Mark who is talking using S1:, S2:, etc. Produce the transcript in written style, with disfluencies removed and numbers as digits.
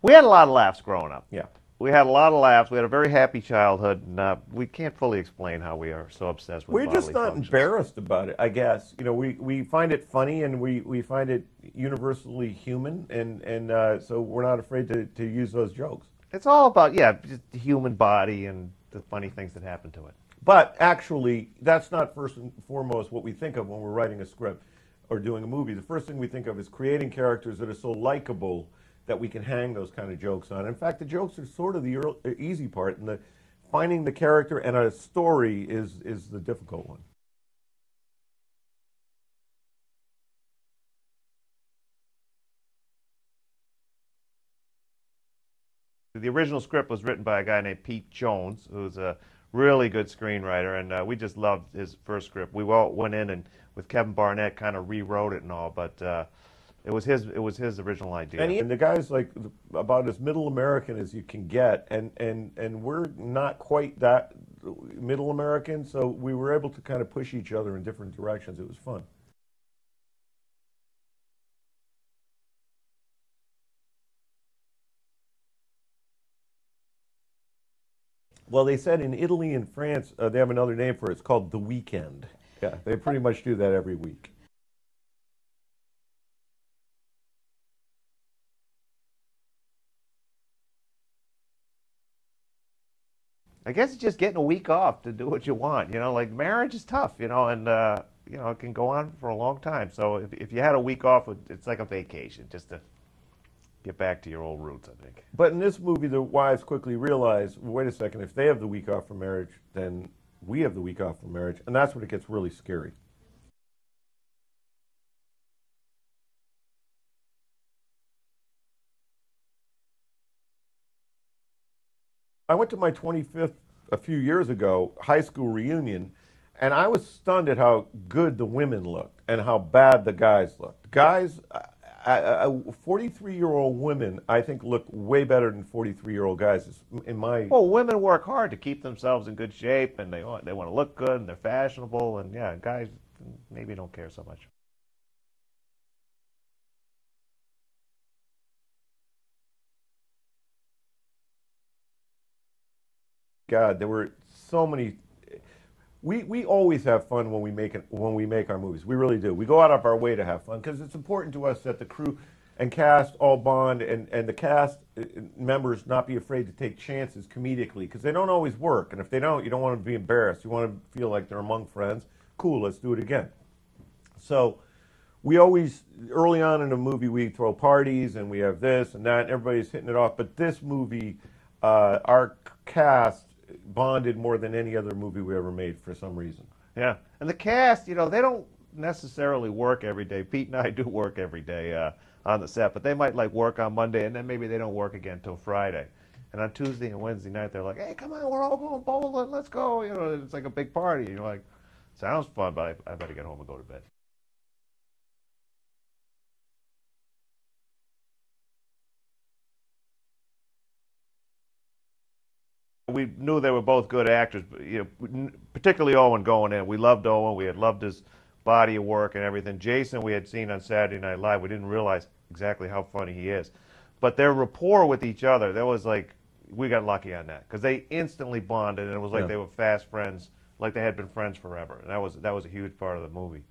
S1: We had a lot of laughs growing up.
S2: Yeah.
S1: We had a lot of laughs. We had a very happy childhood, and we can't fully explain how we are so obsessed with
S2: We're
S1: bodily
S2: just not
S1: functions.
S2: embarrassed about it, I guess. You know, we find it funny, and we find it universally human, and so we're not afraid to use those jokes.
S1: It's all about, yeah, just the human body and the funny things that happen to it.
S2: But actually, that's not first and foremost what we think of when we're writing a script or doing a movie. The first thing we think of is creating characters that are so likable that we can hang those kind of jokes on. In fact, the jokes are sort of the easy part, and finding the character and a story is the difficult one.
S1: The original script was written by a guy named Pete Jones, who's a really good screenwriter, and we just loved his first script. We all went in and with Kevin Barnett kind of rewrote it and all, but it was his original idea.
S2: And the guy's like about as middle American as you can get, and we're not quite that middle American, so we were able to kind of push each other in different directions. It was fun. Well, they said in Italy and France, they have another name for it. It's called the weekend. Yeah, they pretty much do that every week.
S1: I guess it's just getting a week off to do what you want. You know, like marriage is tough, you know, and you know, it can go on for a long time. So if you had a week off, it's like a vacation, just to get back to your old roots, I think.
S2: But in this movie, the wives quickly realize, wait a second, if they have the week off from marriage, then we have the week off from marriage, and that's when it gets really scary. I went to my 25th a few years ago, high school reunion, and I was stunned at how good the women looked and how bad the guys looked. Guys, 43-year-old women, I think, look way better than 43-year-old guys in my...
S1: Well, women work hard to keep themselves in good shape, and they want to look good, and they're fashionable, and yeah, guys maybe don't care so much.
S2: God, there were so many. We always have fun when we make our movies. We really do. We go out of our way to have fun because it's important to us that the crew and cast all bond, and the cast members not be afraid to take chances comedically because they don't always work. And if they don't, you don't want to be embarrassed. You want to feel like they're among friends. Cool, let's do it again. So we always, early on in a movie, we throw parties and we have this and that, and everybody's hitting it off. But this movie, our cast bonded more than any other movie we ever made for some reason.
S1: Yeah, and the cast, you know, they don't necessarily work every day. Pete and I do work every day on the set, but they might like work on Monday, and then maybe they don't work again until Friday. And on Tuesday and Wednesday night, they're like, "Hey, come on, we're all going bowling. Let's go!" You know, it's like a big party. You're like, "Sounds fun, but I better get home and go to bed." We knew they were both good actors, but, you know, particularly Owen going in. We loved Owen. We had loved his body of work and everything. Jason we had seen on Saturday Night Live. We didn't realize exactly how funny he is. But their rapport with each other, that was like, we got lucky on that. Because they instantly bonded, and it was like they were fast friends, like they had been friends forever. And that was a huge part of the movie.